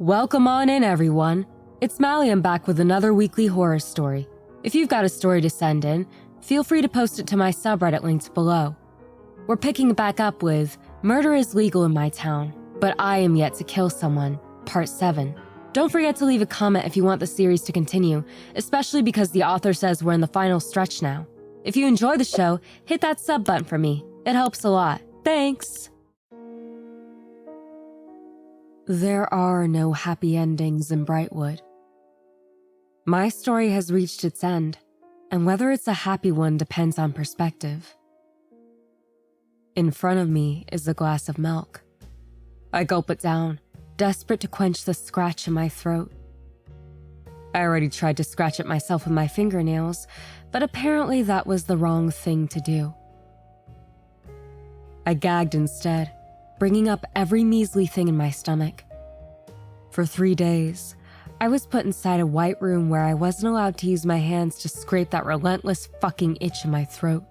Welcome on in, everyone. It's Malliem back with another weekly horror story. If you've got a story to send in, feel free to post it to my subreddit linked below. We're picking it back up with Murder is Legal in My Town, but I Am Yet to Kill Someone, Part 7. Don't forget to leave a comment if you want the series to continue, especially because the author says we're in the final stretch now. If you enjoy the show, hit that sub button for me. It helps a lot. Thanks! There are no happy endings in Brightwood. My story has reached its end, and whether it's a happy one depends on perspective. In front of me is a glass of milk. I gulp it down, desperate to quench the scratch in my throat. I already tried to scratch it myself with my fingernails, but apparently that was the wrong thing to do. I gagged instead, bringing up every measly thing in my stomach. For 3 days, I was put inside a white room where I wasn't allowed to use my hands to scrape that relentless fucking itch in my throat.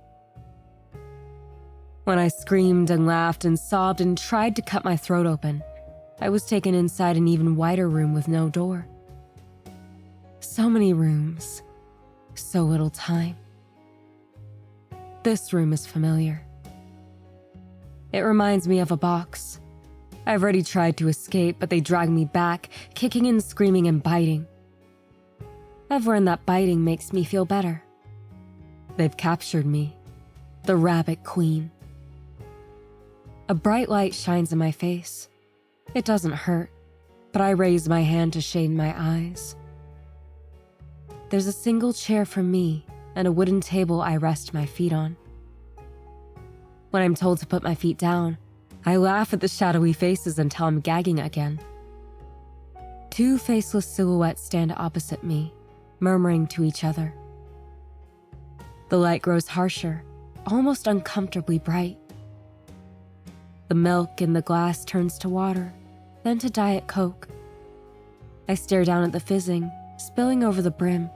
When I screamed and laughed and sobbed and tried to cut my throat open, I was taken inside an even wider room with no door. So many rooms, so little time. This room is familiar. It reminds me of a box. I've already tried to escape, but they drag me back, kicking and screaming and biting. I've learned that biting makes me feel better. They've captured me, the Rabbit Queen. A bright light shines in my face. It doesn't hurt, but I raise my hand to shade my eyes. There's a single chair for me and a wooden table I rest my feet on. When I'm told to put my feet down, I laugh at the shadowy faces until I'm gagging again. 2 faceless silhouettes stand opposite me, murmuring to each other. The light grows harsher, almost uncomfortably bright. The milk in the glass turns to water, then to Diet Coke. I stare down at the fizzing, spilling over the brim.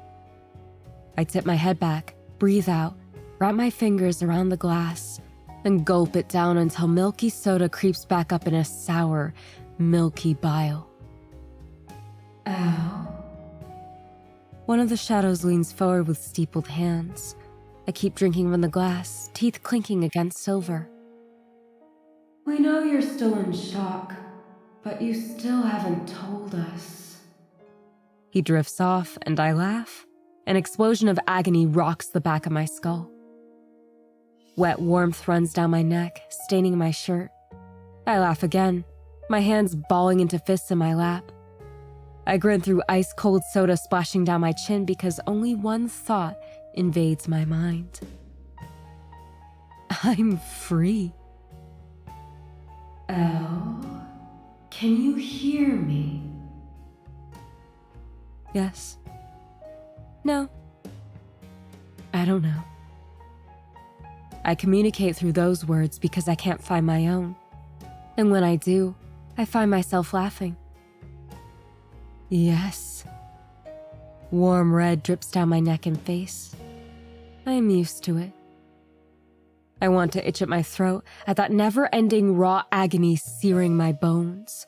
I tip my head back, breathe out, wrap my fingers around the glass, and gulp it down until milky soda creeps back up in a sour, milky bile. Ow. One of the shadows leans forward with steepled hands. I keep drinking from the glass, teeth clinking against silver. We know you're still in shock, but you still haven't told us. He drifts off, and I laugh. An explosion of agony rocks the back of my skull. Wet warmth runs down my neck, staining my shirt. I laugh again, my hands balling into fists in my lap. I grin through ice-cold soda splashing down my chin because only one thought invades my mind. I'm free. Elle, can you hear me? Yes. No. I don't know. I communicate through those words because I can't find my own. And when I do, I find myself laughing. Yes. Warm red drips down my neck and face. I am used to it. I want to itch at my throat at that never-ending raw agony searing my bones.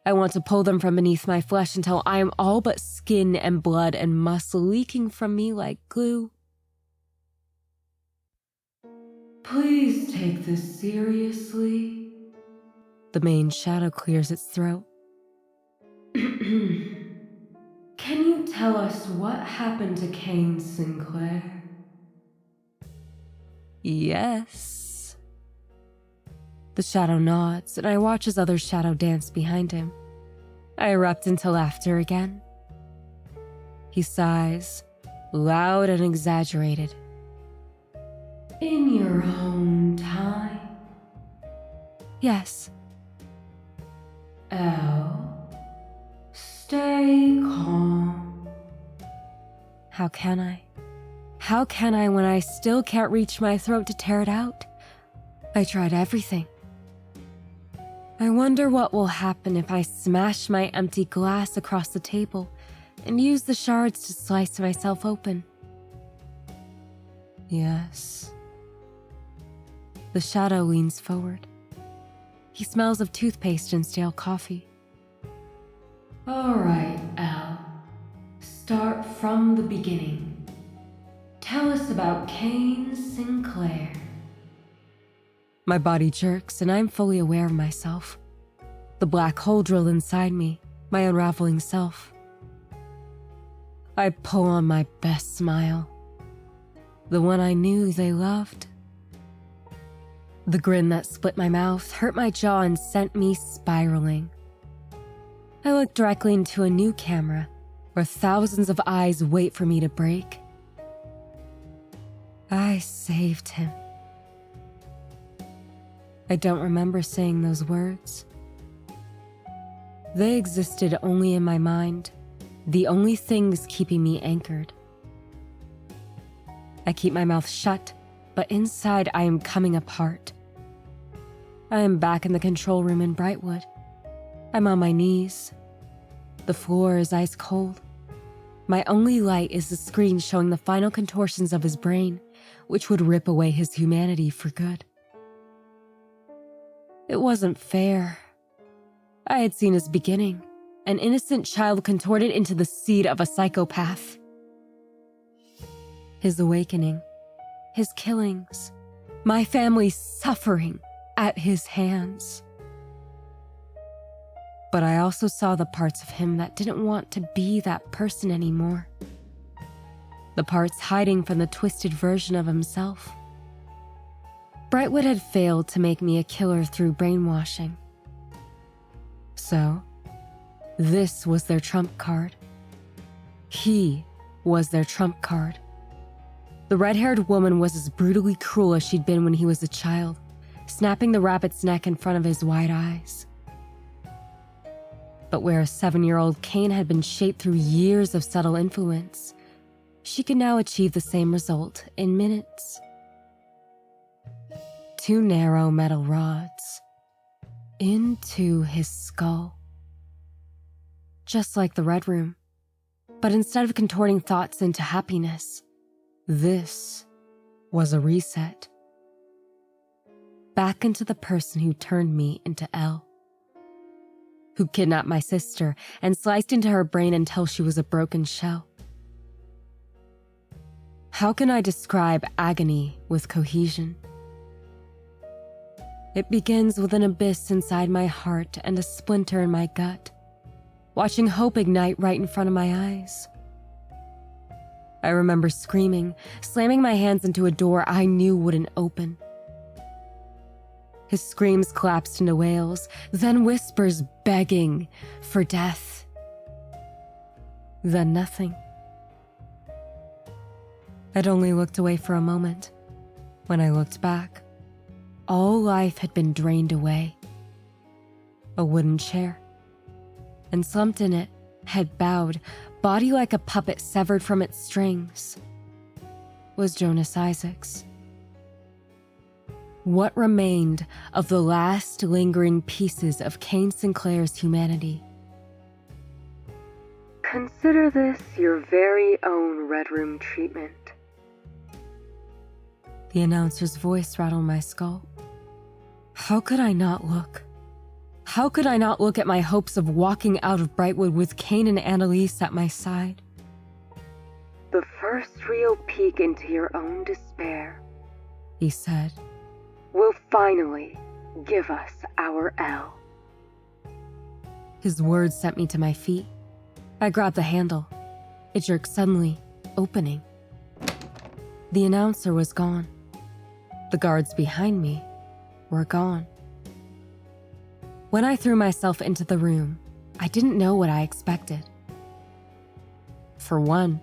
I want to pull them from beneath my flesh until I am all but skin and blood and muscle leaking from me like glue. Please take this seriously. The main shadow clears its throat. Can you tell us what happened to Kane Sinclair? Yes. The shadow nods, and I watch as others shadow dance behind him. I erupt into laughter again. He sighs, loud and exaggerated. In your own time? Yes. Elle, stay calm. How can I? How can I when I still can't reach my throat to tear it out? I tried everything. I wonder what will happen if I smash my empty glass across the table and use the shards to slice myself open. Yes. The shadow leans forward. He smells of toothpaste and stale coffee. All right, Elle. Start from the beginning. Tell us about Kane Sinclair. My body jerks and I'm fully aware of myself. The black hole drilled inside me, my unraveling self. I pull on my best smile, the one I knew they loved. The grin that split my mouth hurt my jaw and sent me spiraling. I look directly into a new camera where thousands of eyes wait for me to break. I saved him. I don't remember saying those words. They existed only in my mind, the only things keeping me anchored. I keep my mouth shut, but inside I am coming apart. I am back in the control room in Brightwood. I'm on my knees. The floor is ice cold. My only light is the screen showing the final contortions of his brain, which would rip away his humanity for good. It wasn't fair. I had seen his beginning, an innocent child contorted into the seed of a psychopath. His awakening, his killings, my family's suffering at his hands. But I also saw the parts of him that didn't want to be that person anymore. The parts hiding from the twisted version of himself. Brightwood had failed to make me a killer through brainwashing. So, this was their trump card. He was their trump card. The red-haired woman was as brutally cruel as she'd been when he was a child, snapping the rabbit's neck in front of his wide eyes. But where a 7-year-old Kane had been shaped through years of subtle influence, she could now achieve the same result in minutes. 2 narrow metal rods into his skull. Just like the Red Room, but instead of contorting thoughts into happiness, this was a reset. Back into the person who turned me into Elle. Who kidnapped my sister and sliced into her brain until she was a broken shell. How can I describe agony with cohesion? It begins with an abyss inside my heart and a splinter in my gut, watching hope ignite right in front of my eyes. I remember screaming, slamming my hands into a door I knew wouldn't open. His screams collapsed into wails, then whispers begging for death. Then nothing. I'd only looked away for a moment. When I looked back, all life had been drained away. A wooden chair, and slumped in it, head bowed, body like a puppet severed from its strings, was Jonas Isaacs. What remained of the last lingering pieces of Kane Sinclair's humanity? Consider this your very own Red Room treatment. The announcer's voice rattled my skull. How could I not look? How could I not look at my hopes of walking out of Brightwood with Kane and Annalise at my side? The first real peek into your own despair, he said, will finally give us our Elle. His words sent me to my feet. I grabbed the handle. It jerked suddenly, opening. The announcer was gone. The guards behind me were gone. When I threw myself into the room, I didn't know what I expected. For one,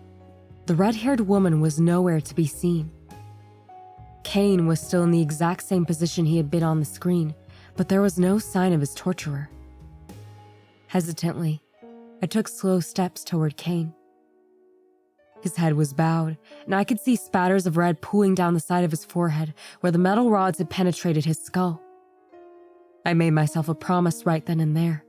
the red-haired woman was nowhere to be seen. Kane was still in the exact same position he had been on the screen, but there was no sign of his torturer. Hesitantly, I took slow steps toward Kane. His head was bowed, and I could see spatters of red pooling down the side of his forehead where the metal rods had penetrated his skull. I made myself a promise right then and there.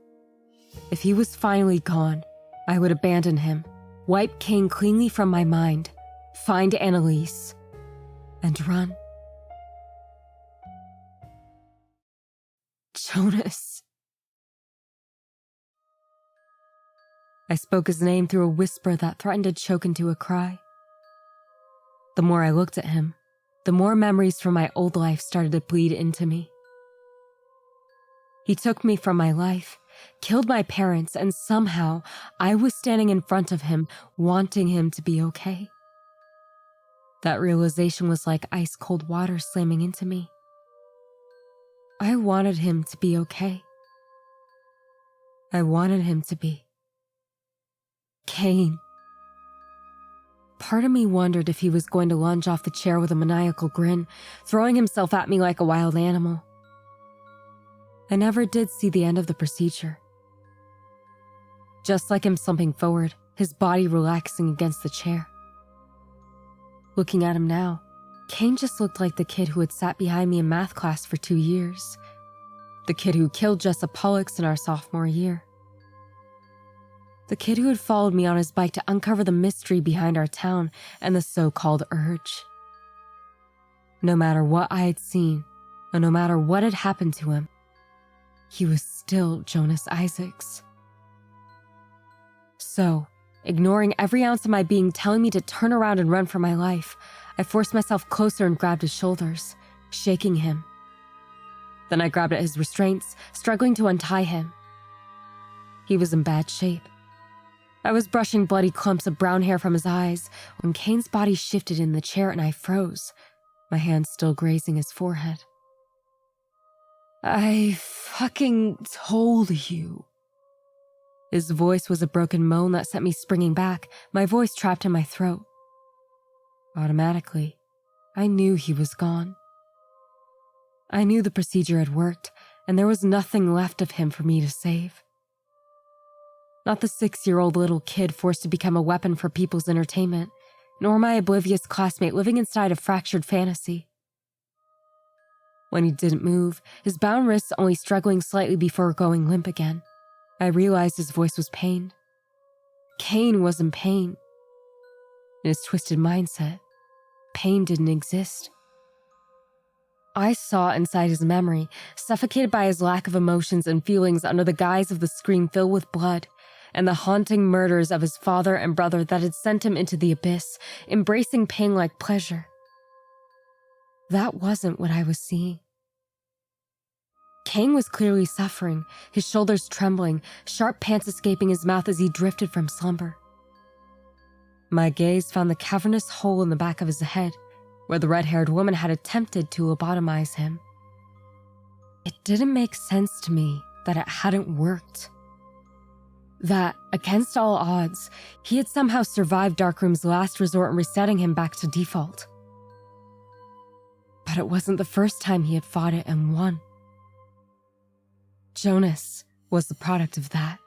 If he was finally gone, I would abandon him, wipe Kane cleanly from my mind, find Annalise, and run. Jonas. I spoke his name through a whisper that threatened to choke into a cry. The more I looked at him, the more memories from my old life started to bleed into me. He took me from my life, killed my parents, and somehow I was standing in front of him, wanting him to be okay. That realization was like ice-cold water slamming into me. I wanted him to be okay. I wanted him to be. Kane. Part of me wondered if he was going to lunge off the chair with a maniacal grin, throwing himself at me like a wild animal. I never did see the end of the procedure. Just like him slumping forward, his body relaxing against the chair. Looking at him now, Kane just looked like the kid who had sat behind me in math class for 2 years. The kid who killed Jessa Pollux in our sophomore year. The kid who had followed me on his bike to uncover the mystery behind our town and the so-called urge. No matter what I had seen, and no matter what had happened to him, he was still Jonas Isaacs. So, ignoring every ounce of my being telling me to turn around and run for my life, I forced myself closer and grabbed his shoulders, shaking him. Then I grabbed at his restraints, struggling to untie him. He was in bad shape. I was brushing bloody clumps of brown hair from his eyes when Kane's body shifted in the chair and I froze, my hand still grazing his forehead. I fucking told you. His voice was a broken moan that sent me springing back, my voice trapped in my throat. Automatically, I knew he was gone. I knew the procedure had worked, and there was nothing left of him for me to save. Not the 6-year-old little kid forced to become a weapon for people's entertainment, nor my oblivious classmate living inside a fractured fantasy. When he didn't move, his bound wrists only struggling slightly before going limp again, I realized his voice was pained. Kane was in pain. In his twisted mindset, pain didn't exist. I saw inside his memory, suffocated by his lack of emotions and feelings under the guise of the screen filled with blood, and the haunting murders of his father and brother that had sent him into the abyss, embracing pain like pleasure. That wasn't what I was seeing. Kane was clearly suffering, his shoulders trembling, sharp pants escaping his mouth as he drifted from slumber. My gaze found the cavernous hole in the back of his head, where the red-haired woman had attempted to lobotomize him. It didn't make sense to me that it hadn't worked. That, against all odds, he had somehow survived Darkroom's last resort in resetting him back to default. But it wasn't the first time he had fought it and won. Jonas was the product of that.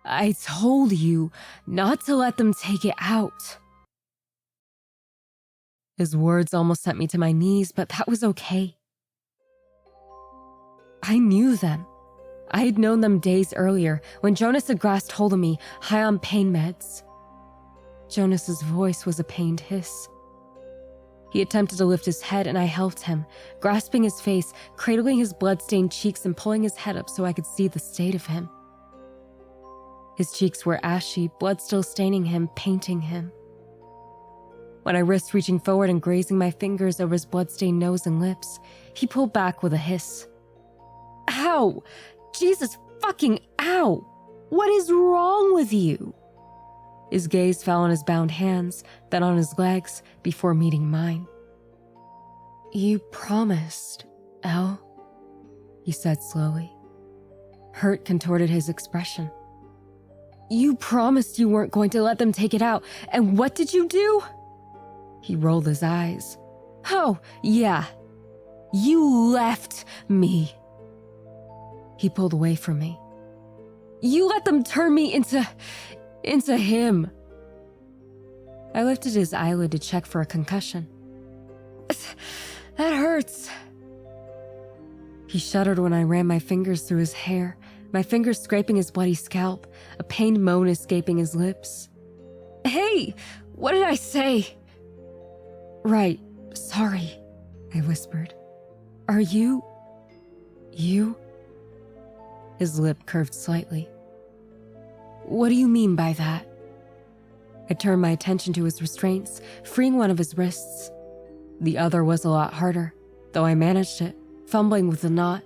I told you not to let them take it out. His words almost sent me to my knees, but that was okay. I knew them. I had known them days earlier when Jonas had grasped hold of me, high on pain meds. Jonas's voice was a pained hiss. He attempted to lift his head and I helped him, grasping his face, cradling his blood-stained cheeks and pulling his head up so I could see the state of him. His cheeks were ashy, blood still staining him, painting him. When I risked reaching forward and grazing my fingers over his blood-stained nose and lips, he pulled back with a hiss. Ow! Jesus fucking ow! What is wrong with you? His gaze fell on his bound hands, then on his legs, before meeting mine. You promised, Elle, he said slowly. Hurt contorted his expression. You promised you weren't going to let them take it out, and what did you do? He rolled his eyes. Oh, yeah. You left me. He pulled away from me. You let them turn me into him. I lifted his eyelid to check for a concussion. That hurts. He shuddered when I ran my fingers through his hair, my fingers scraping his bloody scalp, a pained moan escaping his lips. Hey, what did I say? Right, sorry, I whispered. Are you? You? His lip curved slightly. What do you mean by that? I turned my attention to his restraints, freeing one of his wrists. The other was a lot harder, though I managed it, fumbling with the knot.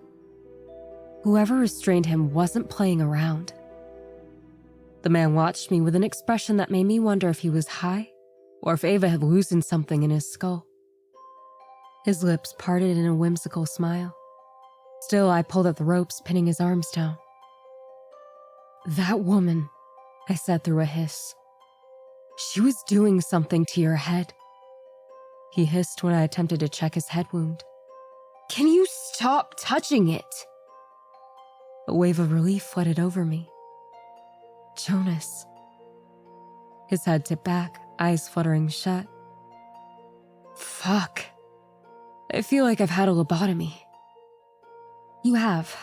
Whoever restrained him wasn't playing around. The man watched me with an expression that made me wonder if he was high, or if Ava had loosened something in his skull. His lips parted in a whimsical smile. Still, I pulled at the ropes, pinning his arms down. "That woman," I said through a hiss. "She was doing something to your head." He hissed when I attempted to check his head wound. "Can you stop touching it?" A wave of relief flooded over me. Jonas. His head tipped back, eyes fluttering shut. Fuck. I feel like I've had a lobotomy. "You have,"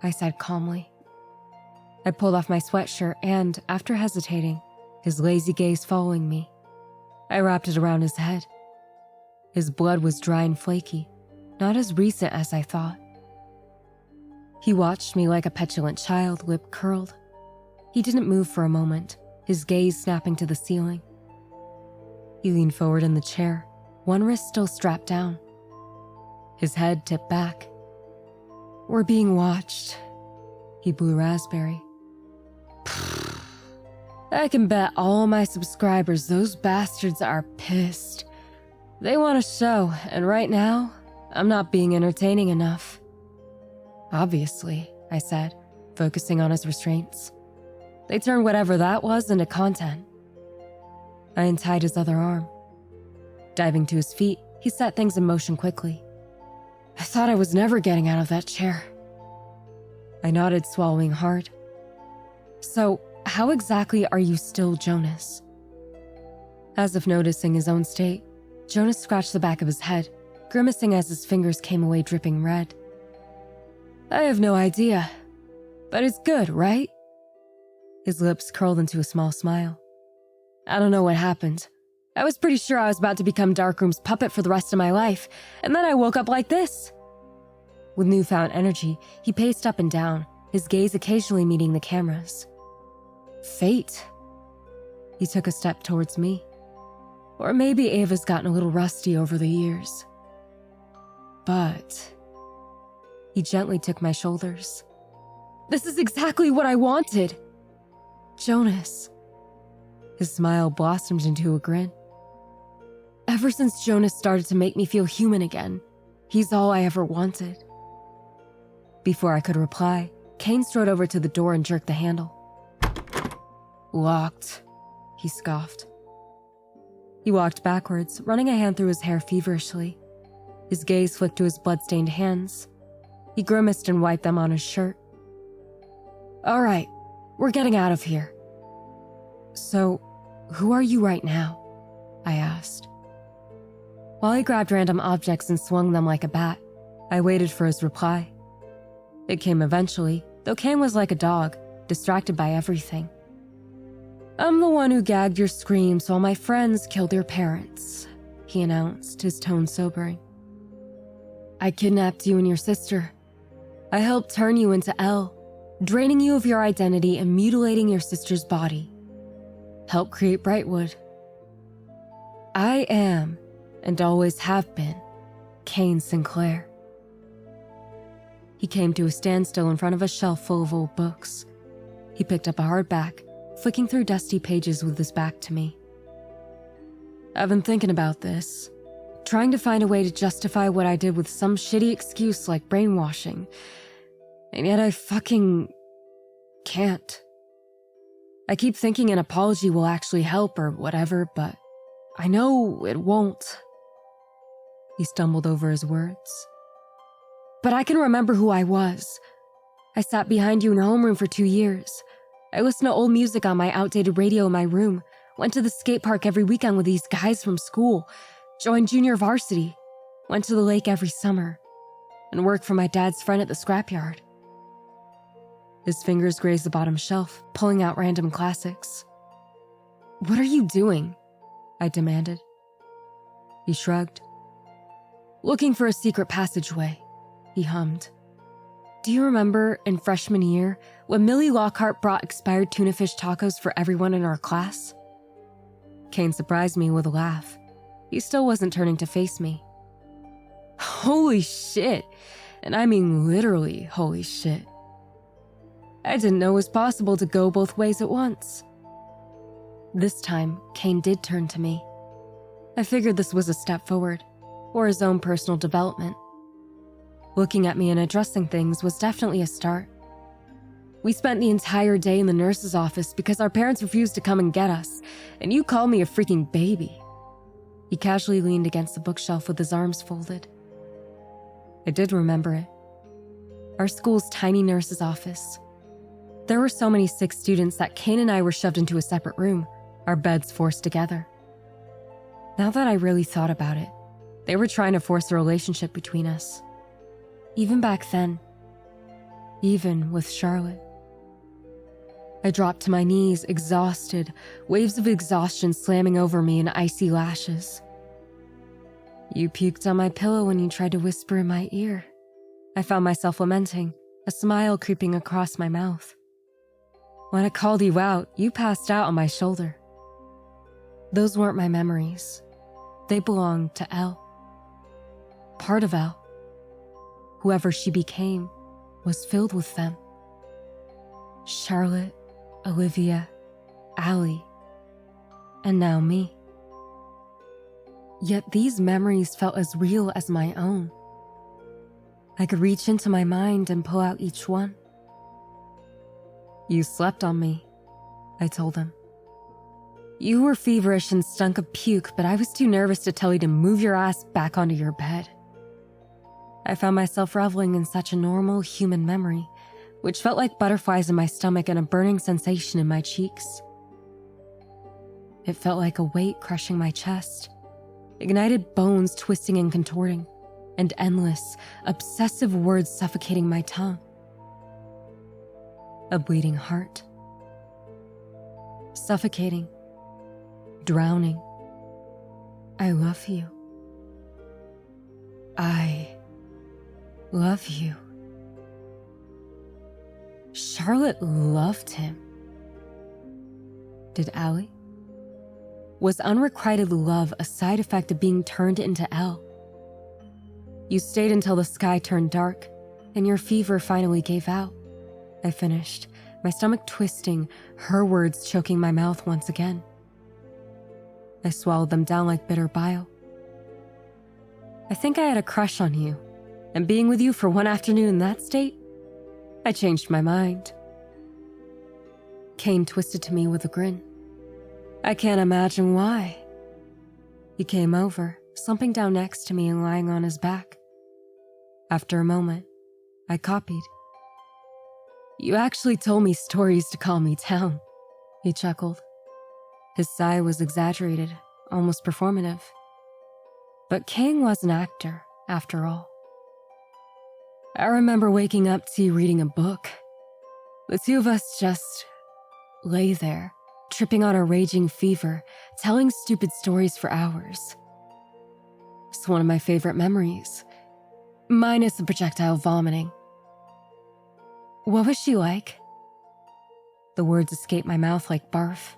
I said calmly. I pulled off my sweatshirt and, after hesitating, his lazy gaze following me, I wrapped it around his head. His blood was dry and flaky, not as recent as I thought. He watched me like a petulant child, lip curled. He didn't move for a moment, his gaze snapping to the ceiling. He leaned forward in the chair, one wrist still strapped down. His head tipped back. "We're being watched." He blew raspberry. "I can bet all my subscribers those bastards are pissed. They want a show, and right now, I'm not being entertaining enough." "Obviously," I said, focusing on his restraints. "They turned whatever that was into content." I untied his other arm. Diving to his feet, he set things in motion quickly. "I thought I was never getting out of that chair." I nodded, swallowing hard. "So, how exactly are you still Jonas?" As if noticing his own state, Jonas scratched the back of his head, grimacing as his fingers came away dripping red. "I have no idea, but it's good, right?" His lips curled into a small smile. "I don't know what happened. I was pretty sure I was about to become Darkroom's puppet for the rest of my life, and then I woke up like this." With newfound energy, he paced up and down, his gaze occasionally meeting the cameras. "Fate." He took a step towards me. "Or maybe Ava's gotten a little rusty over the years. But..." He gently took my shoulders. "This is exactly what I wanted!" "Jonas." His smile blossomed into a grin. "Ever since Jonas started to make me feel human again, he's all I ever wanted." Before I could reply, Kane strode over to the door and jerked the handle. "Locked," he scoffed. He walked backwards, running a hand through his hair feverishly. His gaze flicked to his blood-stained hands. He grimaced and wiped them on his shirt. "All right, we're getting out of here." "So, who are you right now?" I asked. While he grabbed random objects and swung them like a bat, I waited for his reply. It came eventually, though Kane was like a dog, distracted by everything. "I'm the one who gagged your screams while my friends killed your parents," he announced, his tone sobering. "I kidnapped you and your sister. I helped turn you into L, draining you of your identity and mutilating your sister's body. Help create Brightwood. I am, and always have been, Kane Sinclair." He came to a standstill in front of a shelf full of old books. He picked up a hardback, flicking through dusty pages with his back to me. "I've been thinking about this, trying to find a way to justify what I did with some shitty excuse like brainwashing, and yet I fucking can't. I keep thinking an apology will actually help or whatever, but I know it won't." He stumbled over his words. "But I can remember who I was. I sat behind you in a homeroom for 2 years. I listened to old music on my outdated radio in my room, went to the skate park every weekend with these guys from school, joined junior varsity, went to the lake every summer, and worked for my dad's friend at the scrapyard." His fingers grazed the bottom shelf, pulling out random classics. "What are you doing?" I demanded. He shrugged. "Looking for a secret passageway," he hummed. "Do you remember in freshman year when Millie Lockhart brought expired tuna fish tacos for everyone in our class? Kane surprised me with a laugh. He still wasn't turning to face me. Holy shit, and I mean literally holy shit. I didn't know it was possible to go both ways at once. This time, Kane did turn to me. I figured this was a step forward, or his own personal development. Looking at me and addressing things was definitely a start. We spent the entire day in the nurse's office because our parents refused to come and get us, and you called me a freaking baby. He casually leaned against the bookshelf with his arms folded. I did remember it. Our school's tiny nurse's office. There were so many sick students that Kane and I were shoved into a separate room, our beds forced together. Now that I really thought about it, they were trying to force a relationship between us. Even back then. Even with Charlotte. I dropped to my knees, exhausted, waves of exhaustion slamming over me in icy lashes. You puked on my pillow when you tried to whisper in my ear. I found myself lamenting, a smile creeping across my mouth. When I called you out, you passed out on my shoulder. Those weren't my memories. They belonged to Elle. Part of Elle. Whoever she became was filled with them. Charlotte, Olivia, Allie, and now me. Yet these memories felt as real as my own. I could reach into my mind and pull out each one. You slept on me, I told him. You were feverish and stunk of puke, but I was too nervous to tell you to move your ass back onto your bed. I found myself reveling in such a normal human memory, which felt like butterflies in my stomach and a burning sensation in my cheeks. It felt like a weight crushing my chest, ignited bones twisting and contorting, and endless, obsessive words suffocating my tongue. A bleeding heart. Suffocating. Drowning. I love you. I love you. Charlotte loved him. Did Allie? Was unrequited love a side effect of being turned into Elle? You stayed until the sky turned dark, and your fever finally gave out. I finished, my stomach twisting, her words choking my mouth once again. I swallowed them down like bitter bile. I think I had a crush on you, and being with you for one afternoon in that state, I changed my mind. Kane twisted to me with a grin. I can't imagine why. He came over, slumping down next to me and lying on his back. After a moment, I copied. You actually told me stories to calm me down, he chuckled. His sigh was exaggerated, almost performative. But Kane was an actor, after all. I remember waking up to you reading a book. The two of us just lay there, tripping on a raging fever, telling stupid stories for hours. It's one of my favorite memories, minus the projectile vomiting. What was she like? The words escaped my mouth like barf.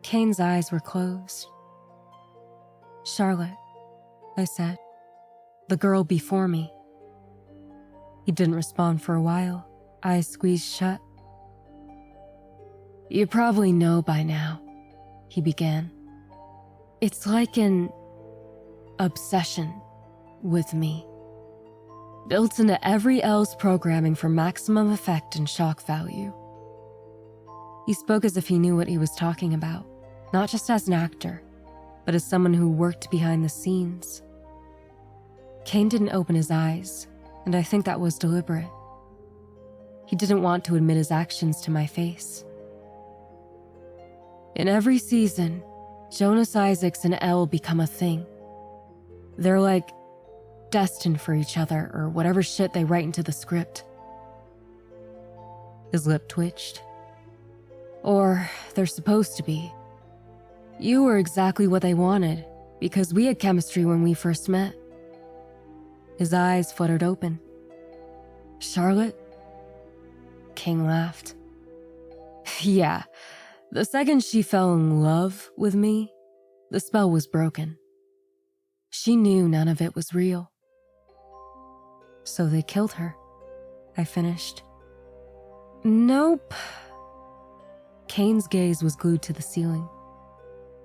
Kane's eyes were closed. Charlotte, I said. The girl before me. He didn't respond for a while, eyes squeezed shut. You probably know by now, he began. It's like an obsession with me. Built into every L's programming for maximum effect and shock value. He spoke as if he knew what he was talking about, not just as an actor, but as someone who worked behind the scenes. Kane didn't open his eyes, and I think that was deliberate. He didn't want to admit his actions to my face. In every season, Jonas Isaacs and Elle become a thing. They're like destined for each other or whatever shit they write into the script. His lip twitched. Or they're supposed to be. You were exactly what they wanted because we had chemistry when we first met. His eyes fluttered open. Charlotte? King laughed. Yeah, the second she fell in love with me, the spell was broken. She knew none of it was real. So they killed her, I finished. Nope. Kane's gaze was glued to the ceiling.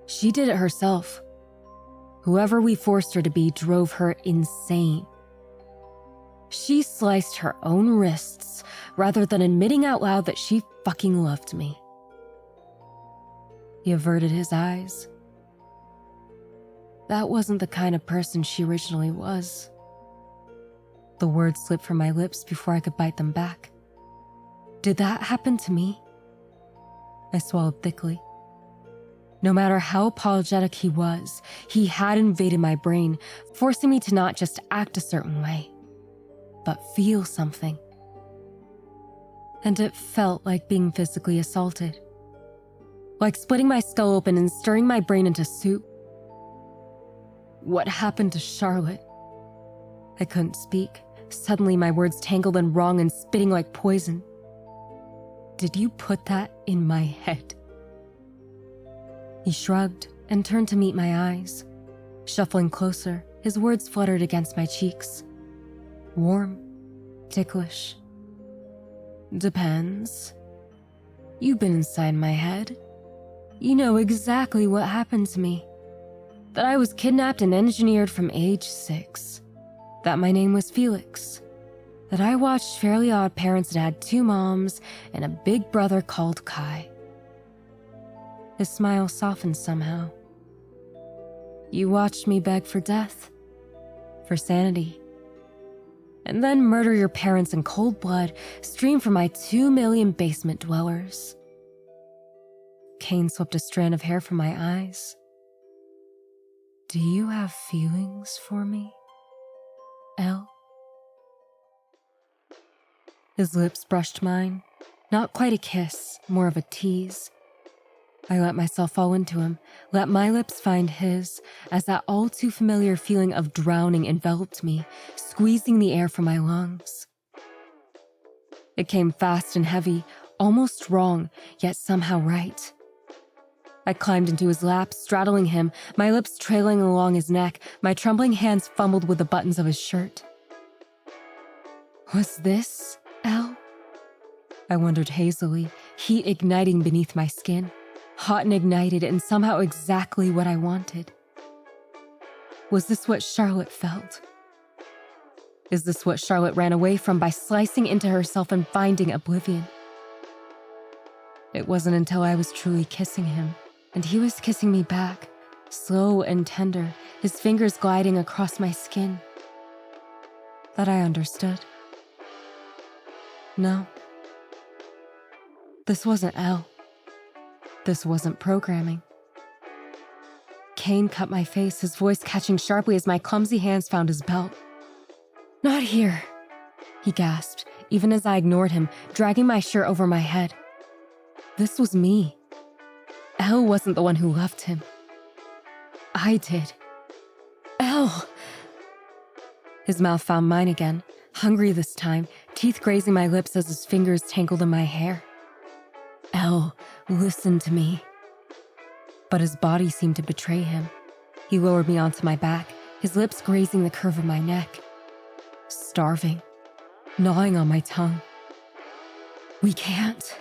She did it herself. Whoever we forced her to be drove her insane. She sliced her own wrists rather than admitting out loud that she fucking loved me. He averted his eyes. That wasn't the kind of person she originally was. The words slipped from my lips before I could bite them back. Did that happen to me? I swallowed thickly. No matter how apologetic he was, he had invaded my brain, forcing me to not just act a certain way, but feel something. And it felt like being physically assaulted. Like splitting my skull open and stirring my brain into soup. What happened to Charlotte? I couldn't speak. Suddenly my words tangled and wrong and spitting like poison. Did you put that in my head? He shrugged and turned to meet my eyes. Shuffling closer, his words fluttered against my cheeks. Warm, ticklish. Depends. You've been inside my head. You know exactly what happened to me. That I was kidnapped and engineered from age 6. That my name was Felix. That I watched Fairly Odd Parents that had 2 moms and a big brother called Kai. His smile softened somehow. You watched me beg for death, for sanity, and then murder your parents in cold blood, stream from my 2 million basement dwellers. Kane swept a strand of hair from my eyes. Do you have feelings for me, Elle? His lips brushed mine. Not quite a kiss, more of a tease. I let myself fall into him, let my lips find his, as that all too familiar feeling of drowning enveloped me, squeezing the air from my lungs. It came fast and heavy, almost wrong, yet somehow right. I climbed into his lap, straddling him, my lips trailing along his neck, my trembling hands fumbled with the buttons of his shirt. Was this Elle? I wondered hazily, heat igniting beneath my skin. Hot and ignited and somehow exactly what I wanted. Was this what Charlotte felt? Is this what Charlotte ran away from by slicing into herself and finding oblivion? It wasn't until I was truly kissing him, and he was kissing me back, slow and tender, his fingers gliding across my skin, that I understood. No. This wasn't Elle. This wasn't programming. Kane cut my face, his voice catching sharply as my clumsy hands found his belt. Not here, he gasped, even as I ignored him, dragging my shirt over my head. This was me. Elle wasn't the one who loved him. I did. Elle! His mouth found mine again, hungry this time, teeth grazing my lips as his fingers tangled in my hair. Elle, listen to me. But his body seemed to betray him. He lowered me onto my back, his lips grazing the curve of my neck. Starving, gnawing on my tongue. We can't.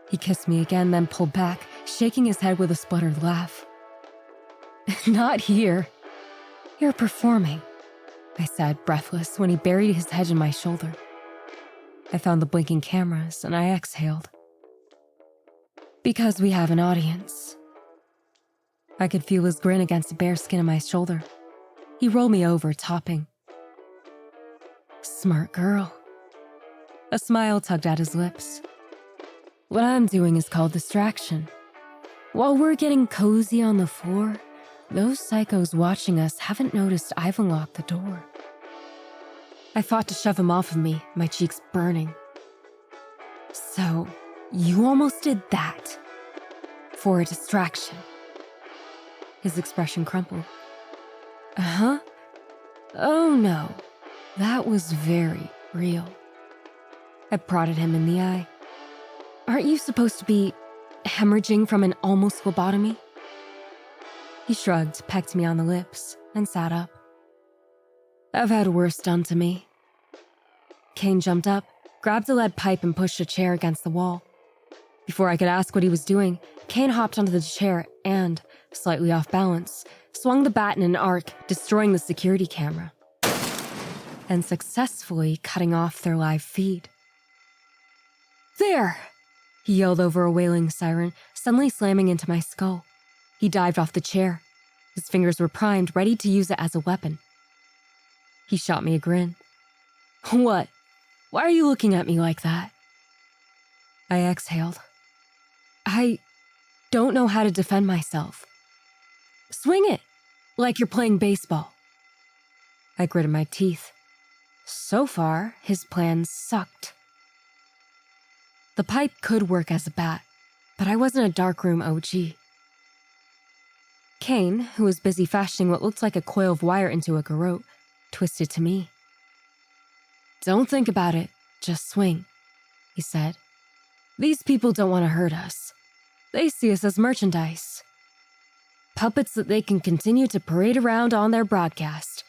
He kissed me again, then pulled back, shaking his head with a spluttered laugh. Not here. You're performing, I said, breathless, when he buried his head in my shoulder. I found the blinking cameras, and I exhaled. Because we have an audience. I could feel his grin against the bare skin of my shoulder. He rolled me over, topping. Smart girl. A smile tugged at his lips. What I'm doing is called distraction. While we're getting cozy on the floor, those psychos watching us haven't noticed I've unlocked the door. I fought to shove him off of me, my cheeks burning. So, you almost did that. For a distraction. His expression crumpled. Uh-huh. Oh no, that was very real. I prodded him in the eye. Aren't you supposed to be hemorrhaging from an almost lobotomy? He shrugged, pecked me on the lips, and sat up. I've had worse done to me. Kane jumped up, grabbed a lead pipe, and pushed a chair against the wall. Before I could ask what he was doing, Kane hopped onto the chair and, slightly off balance, swung the bat in an arc, destroying the security camera, and successfully cutting off their live feed. There! He yelled over a wailing siren, suddenly slamming into my skull. He dived off the chair. His fingers were primed, ready to use it as a weapon. He shot me a grin. What? Why are you looking at me like that? I exhaled. I don't know how to defend myself. Swing it, like you're playing baseball. I gritted my teeth. So far, his plan sucked. The pipe could work as a bat, but I wasn't a darkroom OG. Kane, who was busy fashioning what looked like a coil of wire into a garrote, twisted to me. Don't think about it, just swing, he said. These people don't want to hurt us. They see us as merchandise. Puppets that they can continue to parade around on their broadcast.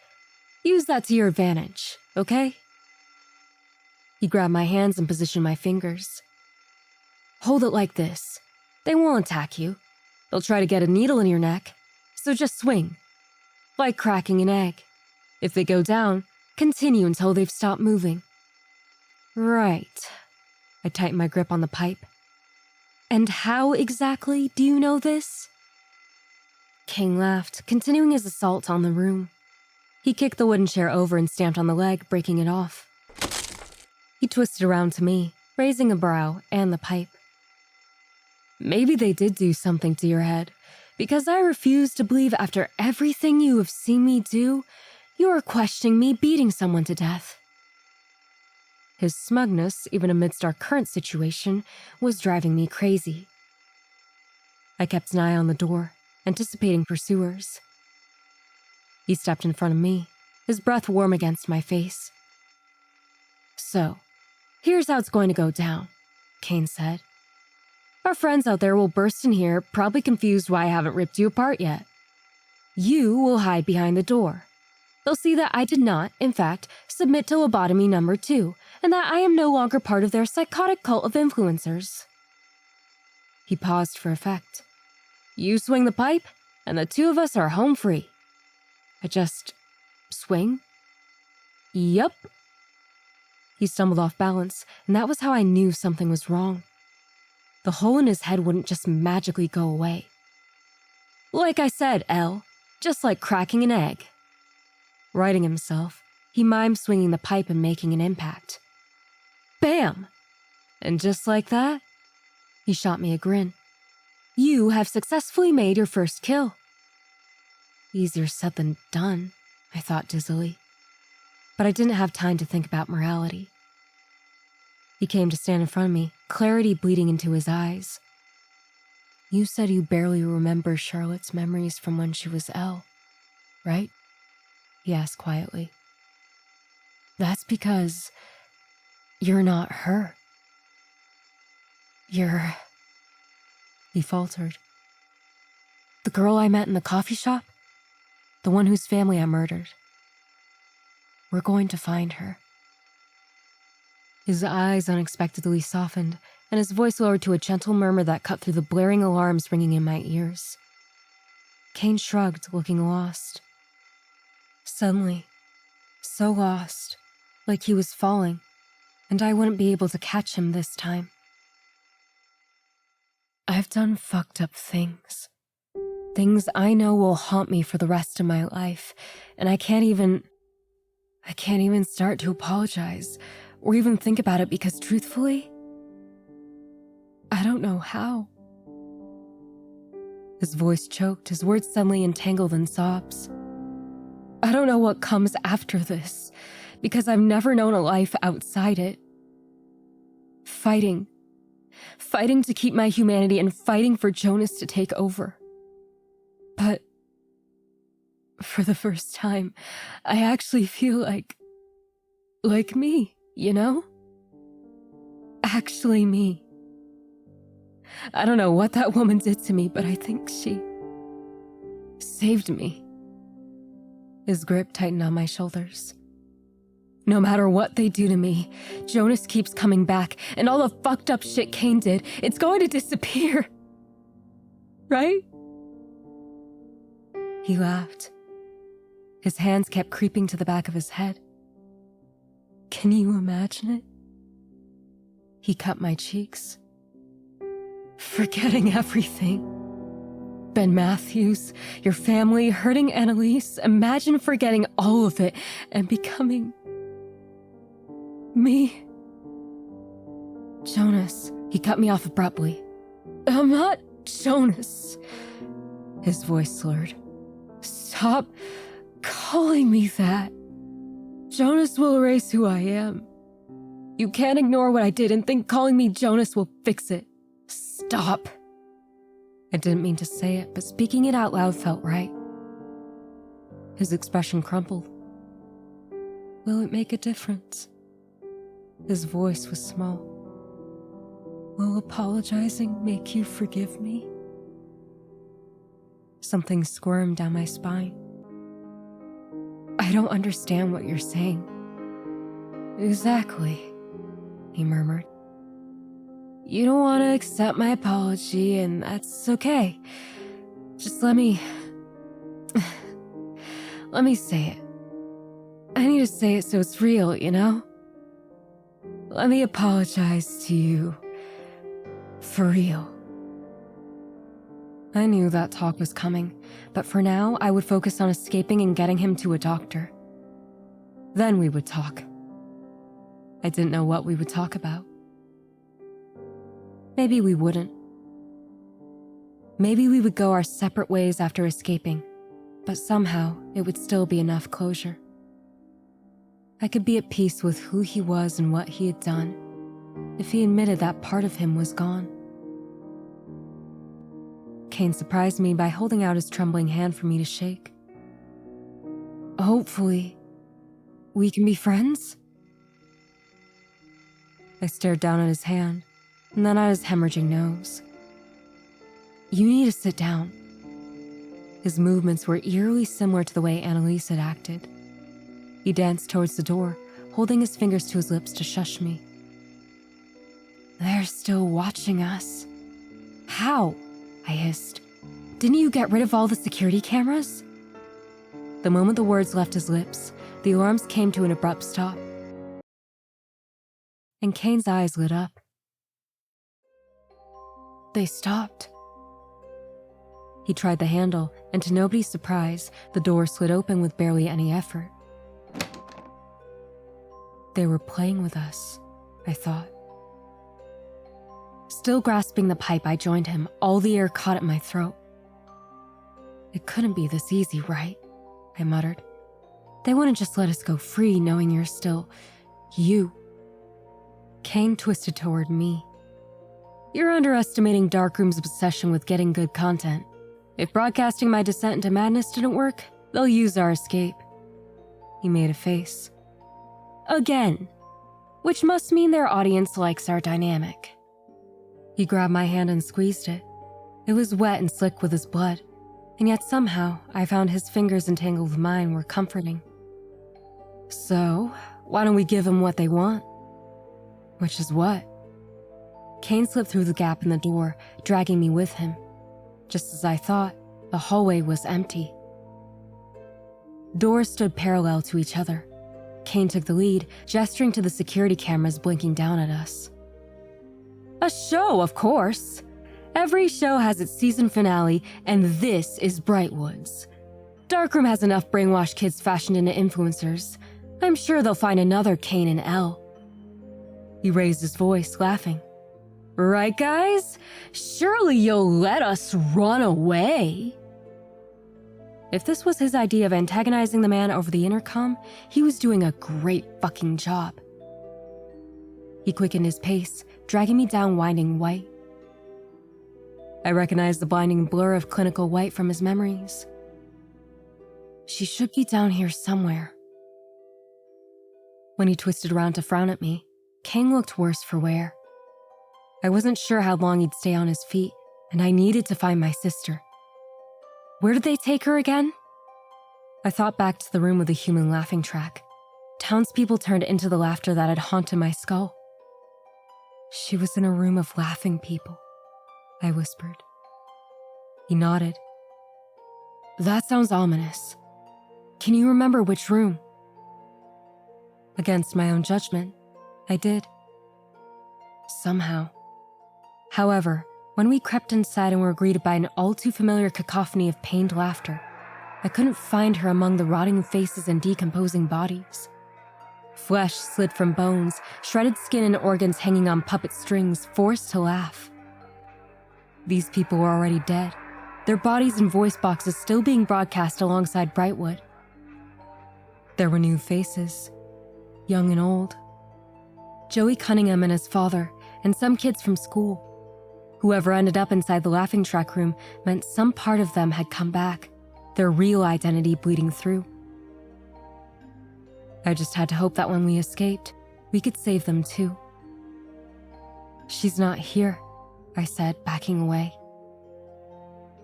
Use that to your advantage, okay? He grabbed my hands and positioned my fingers. Hold it like this. They won't attack you. They'll try to get a needle in your neck, so just swing. Like cracking an egg. If they go down, continue until they've stopped moving. Right. I tightened my grip on the pipe. And how exactly do you know this? King laughed, continuing his assault on the room. He kicked the wooden chair over and stamped on the leg, breaking it off. He twisted around to me, raising a brow and the pipe. Maybe they did do something to your head, because I refuse to believe after everything you have seen me do, you are questioning me beating someone to death. His smugness, even amidst our current situation, was driving me crazy. I kept an eye on the door, anticipating pursuers. He stepped in front of me, his breath warm against my face. So, here's how it's going to go down, Kane said. Our friends out there will burst in here, probably confused why I haven't ripped you apart yet. You will hide behind the door. They'll see that I did not, in fact, submit to lobotomy number 2, and that I am no longer part of their psychotic cult of influencers. He paused for effect. You swing the pipe, and the two of us are home free. I just swing? Yup. He stumbled off balance, and that was how I knew something was wrong. The hole in his head wouldn't just magically go away. Like I said, Elle, just like cracking an egg. Righting himself, he mimed swinging the pipe and making an impact. Bam! And just like that, he shot me a grin. You have successfully made your first kill. Easier said than done, I thought dizzily. But I didn't have time to think about morality. He came to stand in front of me, clarity bleeding into his eyes. You said you barely remember Charlotte's memories from when she was Elle, right? He asked quietly. That's because you're not her. You're... He faltered. The girl I met in the coffee shop? The one whose family I murdered. We're going to find her. His eyes unexpectedly softened, and his voice lowered to a gentle murmur that cut through the blaring alarms ringing in my ears. Kane shrugged, looking lost. Suddenly, so lost, like he was falling, and I wouldn't be able to catch him this time. I've done fucked up things. Things I know will haunt me for the rest of my life, and I can't even start to apologize or even think about it because truthfully, I don't know how. His voice choked, his words suddenly entangled in sobs. I don't know what comes after this, because I've never known a life outside it. Fighting to keep my humanity and fighting for Jonas to take over. But for the first time, I actually feel like me, you know? actually me. I don't know what that woman did to me, but I think she saved me. His grip tightened on my shoulders. No matter what they do to me, Jonas keeps coming back, and all the fucked up shit Kane did, it's going to disappear. Right? He laughed. His hands kept creeping to the back of his head. Can you imagine it? He cut my cheeks. Forgetting everything. Ben Matthews, your family, hurting Annalise. Imagine forgetting all of it and becoming me. Jonas, he cut me off abruptly. I'm not Jonas. His voice slurred. Stop calling me that. Jonas will erase who I am. You can't ignore what I did and think calling me Jonas will fix it. Stop. I didn't mean to say it, but speaking it out loud felt right. His expression crumpled. Will it make a difference? His voice was small. Will apologizing make you forgive me? Something squirmed down my spine. I don't understand what you're saying. Exactly, he murmured. You don't want to accept my apology, and that's okay. Just let me say it. I need to say it so it's real, you know? Let me apologize to you. For real. I knew that talk was coming, but for now, I would focus on escaping and getting him to a doctor. Then we would talk. I didn't know what we would talk about. Maybe we wouldn't. Maybe we would go our separate ways after escaping, but somehow it would still be enough closure. I could be at peace with who he was and what he had done, if he admitted that part of him was gone. Kane surprised me by holding out his trembling hand for me to shake. Hopefully, we can be friends? I stared down at his hand, and then at his hemorrhaging nose. You need to sit down. His movements were eerily similar to the way Annalise had acted. He danced towards the door, holding his fingers to his lips to shush me. They're still watching us. How? I hissed. Didn't you get rid of all the security cameras? The moment the words left his lips, the alarms came to an abrupt stop. And Kane's eyes lit up. They stopped. He tried the handle, and to nobody's surprise, the door slid open with barely any effort. They were playing with us, I thought. Still grasping the pipe, I joined him, all the air caught at my throat. It couldn't be this easy, right? I muttered. They wouldn't just let us go free knowing you're still you. Kane twisted toward me. You're underestimating Darkroom's obsession with getting good content. If broadcasting my descent into madness didn't work, they'll use our escape. He made a face. Again, which must mean their audience likes our dynamic. He grabbed my hand and squeezed it. It was wet and slick with his blood, and yet somehow I found his fingers entangled with mine were comforting. So, why don't we give them what they want? Which is what? Kane slipped through the gap in the door, dragging me with him. Just as I thought, the hallway was empty. Doors stood parallel to each other. Kane took the lead, gesturing to the security cameras blinking down at us. A show, of course. Every show has its season finale, and this is Brightwoods. Darkroom has enough brainwashed kids fashioned into influencers. I'm sure they'll find another Kane and Elle. He raised his voice, laughing. Right, guys? Surely you'll let us run away. If this was his idea of antagonizing the man over the intercom, he was doing a great fucking job. He quickened his pace, dragging me down winding white. I recognized the blinding blur of clinical white from his memories. She should be down here somewhere. When he twisted around to frown at me, Kane looked worse for wear. I wasn't sure how long he'd stay on his feet, and I needed to find my sister. Where did they take her again? I thought back to the room with the human laughing track. Townspeople turned into the laughter that had haunted my skull. She was in a room of laughing people, I whispered. He nodded. That sounds ominous. Can you remember which room? Against my own judgment, I did. Somehow. However, when we crept inside and were greeted by an all-too-familiar cacophony of pained laughter, I couldn't find her among the rotting faces and decomposing bodies. Flesh slid from bones, shredded skin and organs hanging on puppet strings, forced to laugh. These people were already dead, their bodies and voice boxes still being broadcast alongside Brightwood. There were new faces, young and old. Joey Cunningham and his father, and some kids from school. Whoever ended up inside the laughing track room meant some part of them had come back, their real identity bleeding through. I just had to hope that when we escaped, we could save them too. She's not here, I said, backing away.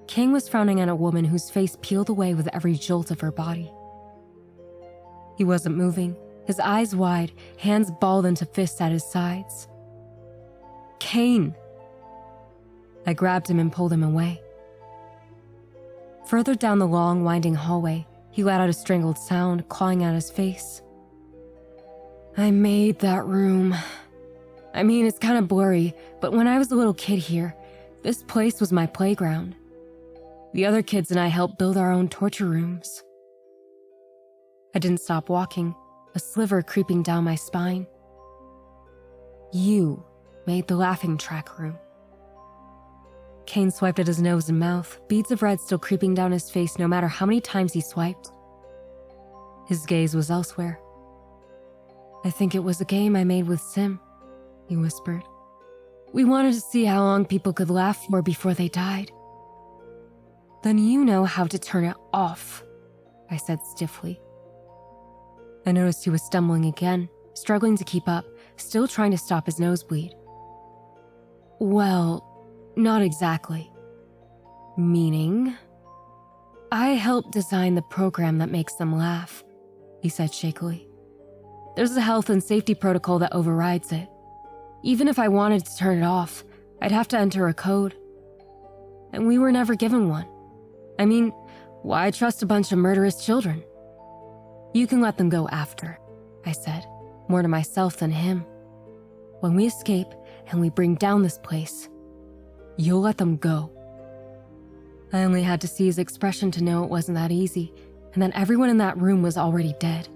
King was frowning at a woman whose face peeled away with every jolt of her body. He wasn't moving, his eyes wide, hands balled into fists at his sides. Kane! I grabbed him and pulled him away. Further down the long, winding hallway, he let out a strangled sound, clawing at his face. I made that room. I mean, it's kind of blurry, but when I was a little kid here, this place was my playground. The other kids and I helped build our own torture rooms. I didn't stop walking, a sliver creeping down my spine. You made the laughing track room. Kane swiped at his nose and mouth, beads of red still creeping down his face no matter how many times he swiped. His gaze was elsewhere. I think it was a game I made with Sim, he whispered. We wanted to see how long people could laugh for before they died. Then you know how to turn it off, I said stiffly. I noticed he was stumbling again, struggling to keep up, still trying to stop his nosebleed. Well, not exactly. Meaning? I helped design the program that makes them laugh, he said shakily. There's a health and safety protocol that overrides it. Even if I wanted to turn it off, I'd have to enter a code. And we were never given one. I mean, why trust a bunch of murderous children? You can let them go after, I said, more to myself than him. When we escape and we bring down this place, you'll let them go. I only had to see his expression to know it wasn't that easy, and that everyone in that room was already dead.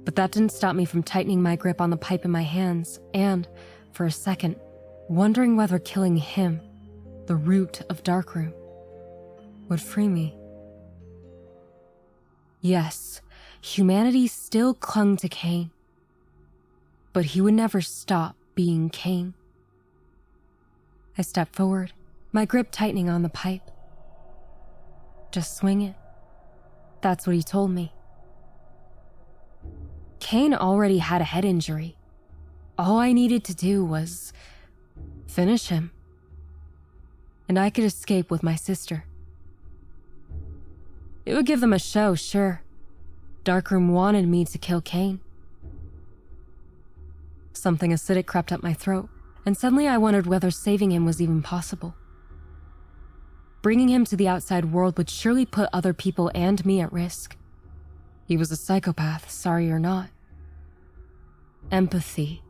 But that didn't stop me from tightening my grip on the pipe in my hands and, for a second, wondering whether killing him, the root of Darkroom, would free me. Yes, humanity still clung to Kane, but he would never stop being Kane. I stepped forward, my grip tightening on the pipe. Just swing it. That's what he told me. Kane already had a head injury. All I needed to do was finish him. And I could escape with my sister. It would give them a show, sure. Darkroom wanted me to kill Kane. Something acidic crept up my throat, and suddenly I wondered whether saving him was even possible. Bringing him to the outside world would surely put other people and me at risk. He was a psychopath, sorry or not. Empathy,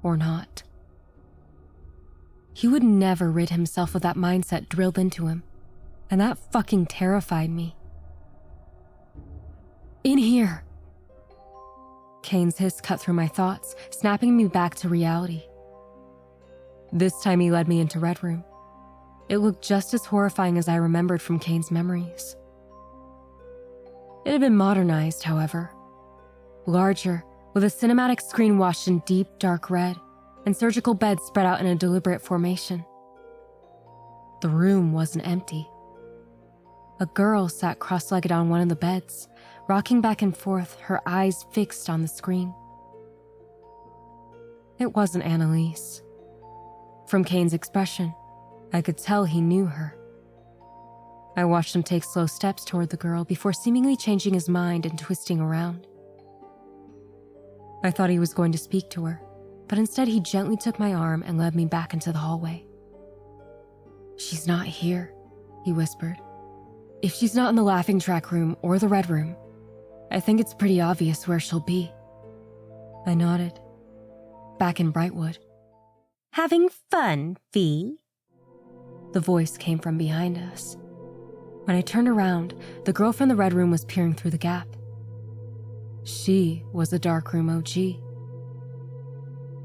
or not. He would never rid himself of that mindset drilled into him, and that fucking terrified me. In here! Kane's hiss cut through my thoughts, snapping me back to reality. This time he led me into Red Room. It looked just as horrifying as I remembered from Kane's memories. It had been modernized, however. Larger, with a cinematic screen washed in deep, dark red, and surgical beds spread out in a deliberate formation. The room wasn't empty. A girl sat cross-legged on one of the beds, rocking back and forth, her eyes fixed on the screen. It wasn't Annalise. From Kane's expression, I could tell he knew her. I watched him take slow steps toward the girl before seemingly changing his mind and twisting around. I thought he was going to speak to her, but instead he gently took my arm and led me back into the hallway. "She's not here," he whispered. "If she's not in the laughing track room or the red room, I think it's pretty obvious where she'll be." I nodded. "Back in Brightwood." "Having fun, Fee?" The voice came from behind us. When I turned around, the girl from the red room was peering through the gap. She was a darkroom OG.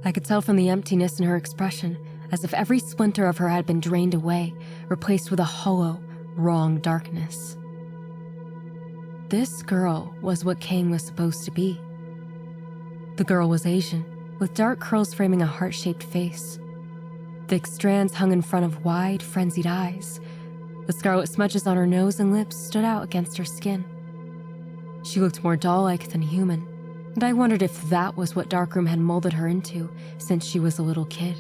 I could tell from the emptiness in her expression, as if every splinter of her had been drained away, replaced with a hollow, wrong darkness. This girl was what Kane was supposed to be. The girl was Asian, with dark curls framing a heart-shaped face. Thick strands hung in front of wide, frenzied eyes. The scarlet smudges on her nose and lips stood out against her skin. She looked more doll-like than human, and I wondered if that was what Darkroom had molded her into since she was a little kid.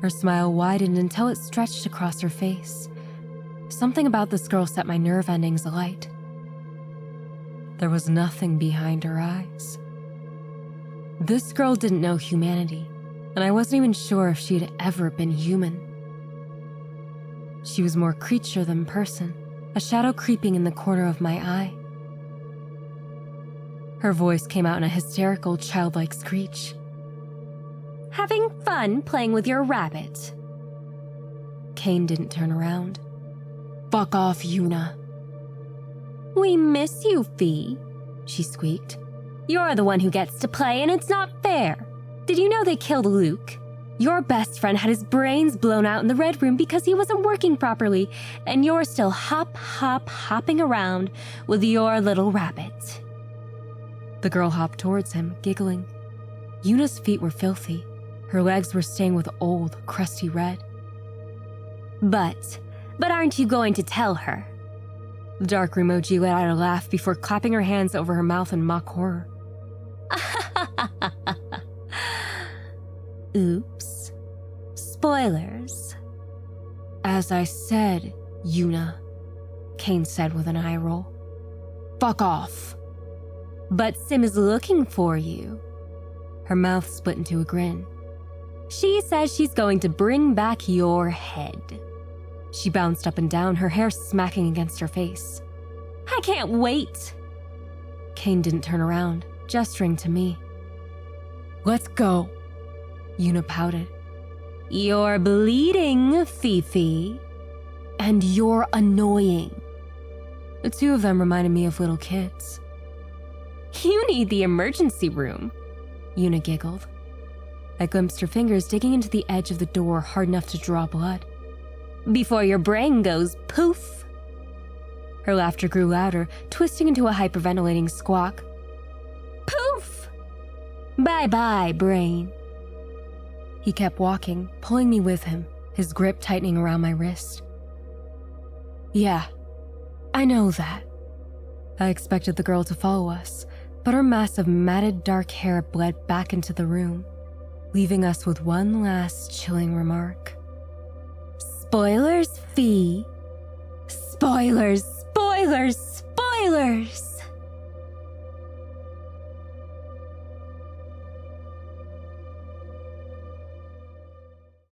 Her smile widened until it stretched across her face. Something about this girl set my nerve endings alight. There was nothing behind her eyes. This girl didn't know humanity, and I wasn't even sure if she had ever been human. She was more creature than person, a shadow creeping in the corner of my eye. Her voice came out in a hysterical, childlike screech. "Having fun playing with your rabbit?" Kane didn't turn around. "Fuck off, Yuna." "We miss you, Fee," she squeaked. "You're the one who gets to play, and it's not fair. Did you know they killed Luke? Your best friend had his brains blown out in the red room because he wasn't working properly, and you're still hopping around with your little rabbit." The girl hopped towards him, giggling. Yuna's feet were filthy. Her legs were stained with old, crusty red. But aren't you going to tell her?" The dark emoji let out a laugh before clapping her hands over her mouth in mock horror. "Oops. Spoilers." "As I said, Yuna," Kane said with an eye roll. "Fuck off." "But Sim is looking for you." Her mouth split into a grin. "She says she's going to bring back your head." She bounced up and down, her hair smacking against her face. "I can't wait." Kane didn't turn around, gesturing to me. "Let's go," Yuna pouted. "You're bleeding, Fifi." "And you're annoying." The two of them reminded me of little kids. "You need the emergency room," Yuna giggled. I glimpsed her fingers digging into the edge of the door hard enough to draw blood. "Before your brain goes poof." Her laughter grew louder, twisting into a hyperventilating squawk. "Poof! Bye-bye, brain." He kept walking, pulling me with him, his grip tightening around my wrist. "Yeah, I know that." I expected the girl to follow us, but her mass of matted dark hair bled back into the room, leaving us with one last chilling remark. "Spoilers, Fee. Spoilers, spoilers, spoilers."